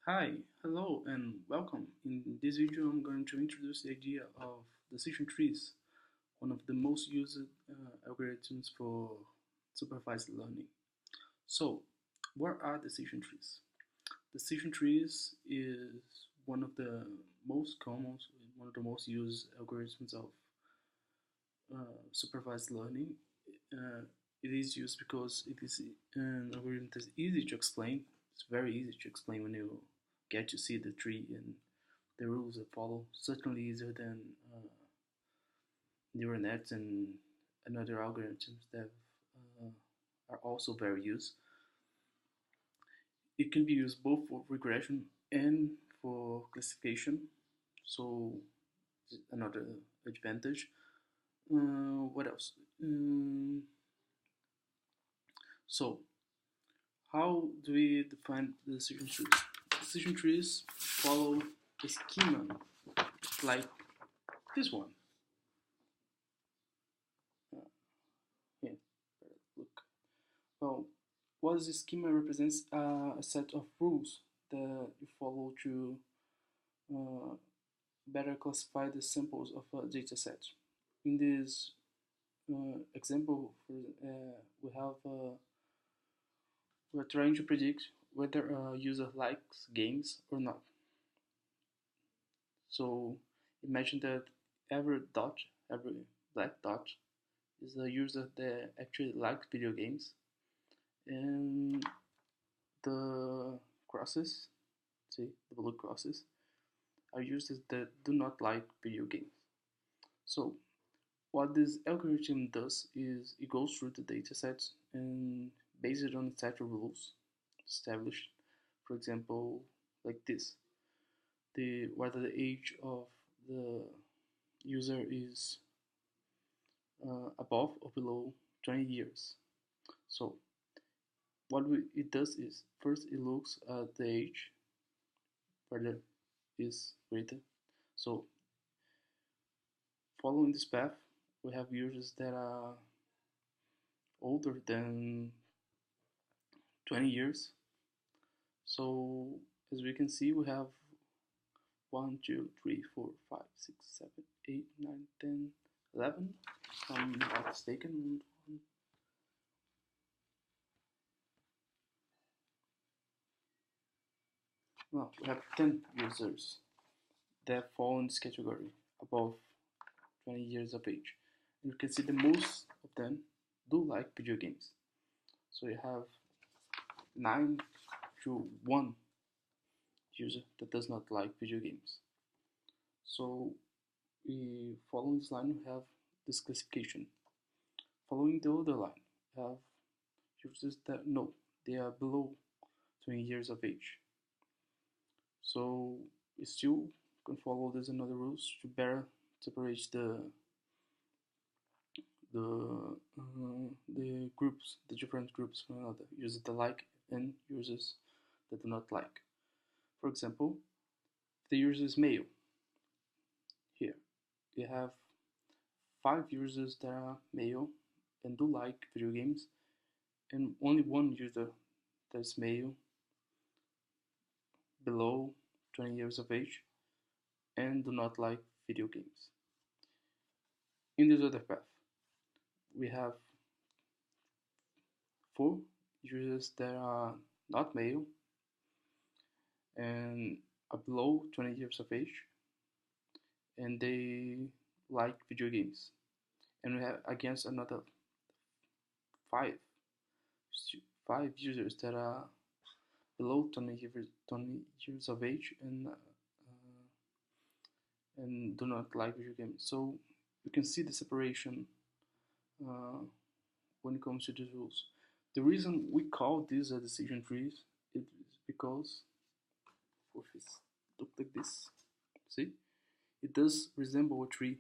Hi, hello, and welcome. In this video, I'm going to introduce the idea of decision trees, one of the most used algorithms for supervised learning. So, what are decision trees? Decision trees is one of the most common, one of the most used algorithms of supervised learning. Uh, it is used because it is an algorithm that is easy to explain. It's very easy to explain when you get to see the tree and the rules that follow. Certainly easier than neural nets and other algorithms that uh, are also very used. It can be used both for regression and for classification. So another advantage. What else? So how do we define the decision trees? Decision trees follow a schema like this one. Here, look. Well, what the schema represents a set of rules that you follow to uh, better classify the samples of a data set. In this example, we have we're trying to predict whether a user likes games or not. So imagine that every dot, every black dot, is a user that actually likes video games, and the crosses, see the blue crosses, are users that do not like video games. So what this algorithm does is it goes through the datasets and based on a set of rules established, for example, like this, the whether the age of the user is above or below 20 years. So what it does is first it looks at the age whether is greater. So following this path, we have users that are older than 20 years. So as we can see, we have 1, 2, 3, 4, 5, 6, 7, 8, 9, 10, 11. If I'm not mistaken. Well, we have 10 users that fall in this category, above 20 years of age. And you can see the most of them do like video games. So you have 9 to 1 user that does not like video games. So we following this line we have this classification. Following the other line, we have users that no, they are below 20 years of age. So we still can follow these another rules to better separate the groups, the different groups from another, users that like and users that do not like. For example, the user is male. Here, we have 5 users that are male and do like video games, and only 1 user that is male, below 20 years of age, and do not like video games. In this other path, we have 4 users that are not male and are below 20 years of age, and they like video games. And we have against another 5 users that are below 20 years of age and do not like video games. So you can see the separation when it comes to these rules. The reason we call these a decision trees is because if it looks like this, see, it does resemble a tree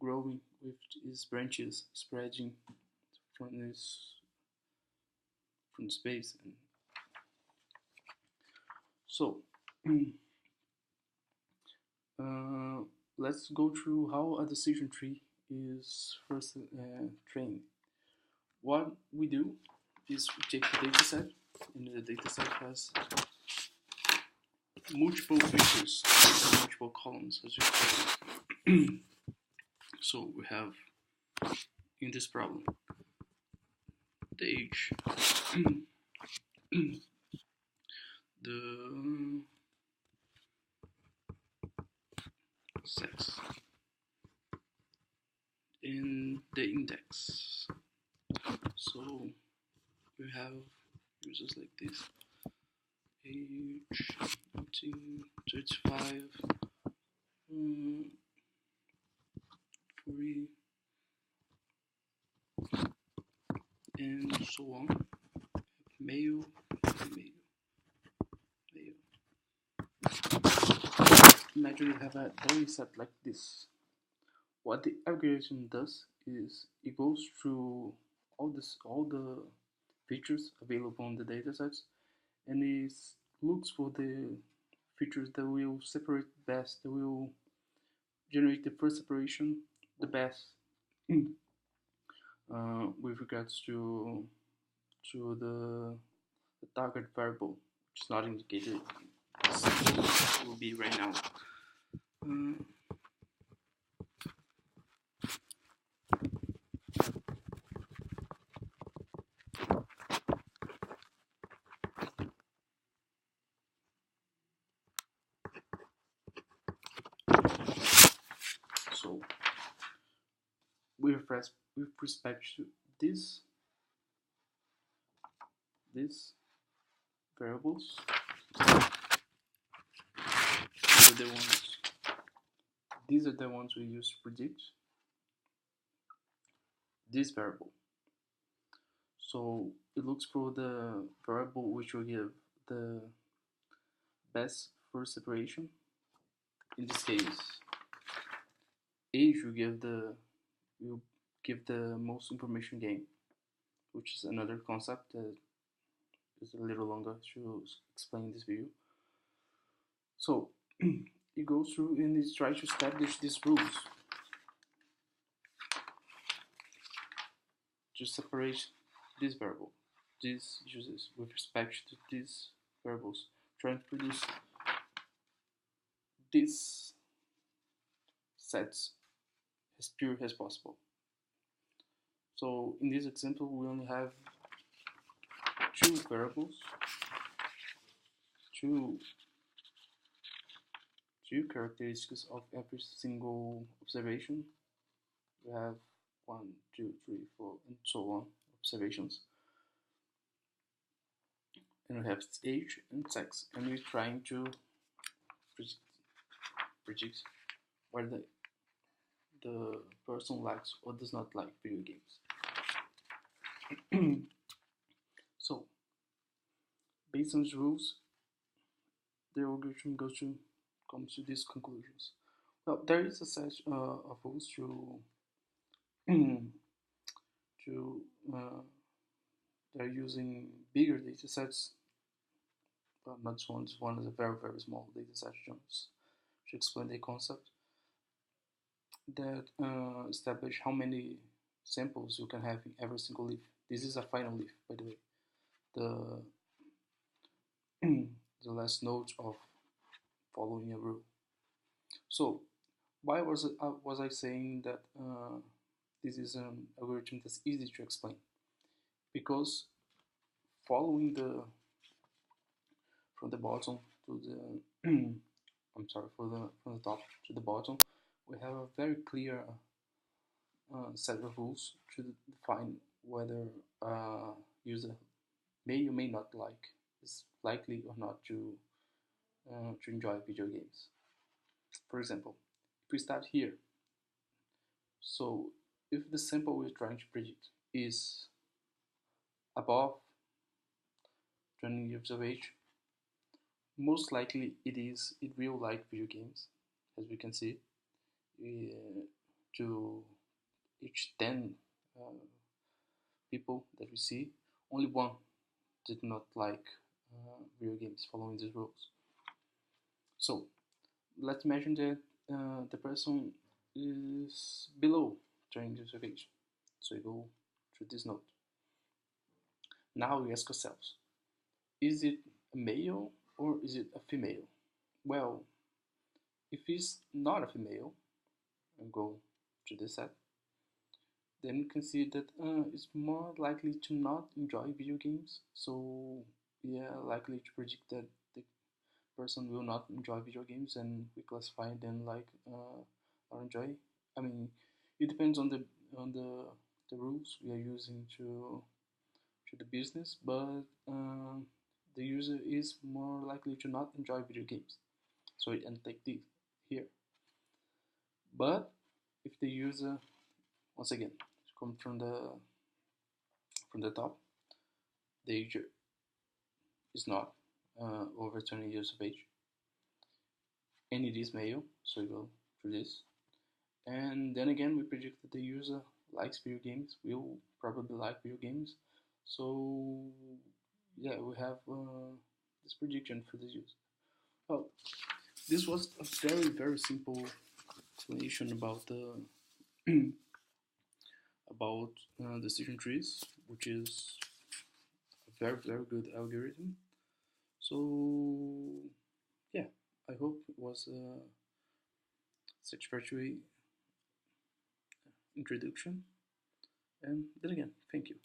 growing with its branches spreading from space. And so let's go through how a decision tree is first trained. What we do is we take the dataset, and the dataset has multiple features, multiple columns, as you call it. So we have in this problem the age, the sex, and the index. So we have users like this: age 1935, 40, and so on. Male, female, male. Imagine you have a data set like this. What the algorithm does is it goes through all the features available on the datasets, and it looks for the features that will separate best, that will generate the first separation the best with regards to the target variable, which is not indicated. It will be right now. So with respect to these variables, these are the ones we use to predict this variable. So it looks for the variable which will give the best first separation. In this case, age will give the most information gain, which is another concept that is a little longer to explain in this video. So it goes through and it tries to establish these rules to separate this variable, these uses with respect to these variables, trying to produce these sets as pure as possible. So in this example, we only have two variables, two characteristics of every single observation. We have 1, 2, 3, 4, and so on observations. And we have age and sex, and we're trying to predict whether the person likes or does not like video games. So, based on these rules, the algorithm comes to these conclusions. Well, there is a set of rules to they're using bigger data sets, but not this one. This one is a very, very small data set just to explain the concept that establish how many samples you can have in every single leaf. This is a final leaf, by the way. The last node of following a rule. So why was I saying that this is an algorithm that's easy to explain? Because following from the bottom to the I'm sorry, from the top to the bottom, we have a very clear set of rules to define whether user may or may not like, is likely or not to enjoy video games. For example, if we start here, so if the sample we're trying to predict is above 20 years of age, most likely it will like video games, as we can see. To each 10 people that we see, only one did not like video games following these rules. So let's imagine that the person is below 20 years of age. So we go through this node. Now we ask ourselves, is it a male or is it a female? Well, if he's not a female and go to the set, then you can see that it's more likely to not enjoy video games. So yeah, likely to predict that the person will not enjoy video games, and we classify them like not enjoy. I mean, it depends on the rules we are using to the business, but the user is more likely to not enjoy video games. So it and take this here. But if the user, once again, come from the top, the user is not over 20 years of age, and it is male, so we go through this. And then again, we predict that the user likes video games, will probably like video games. So yeah, we have this prediction for the user. Oh, this was a very simple explanation about the about decision trees, which is a very good algorithm. So yeah, I hope it was a satisfactory introduction. And then again, thank you.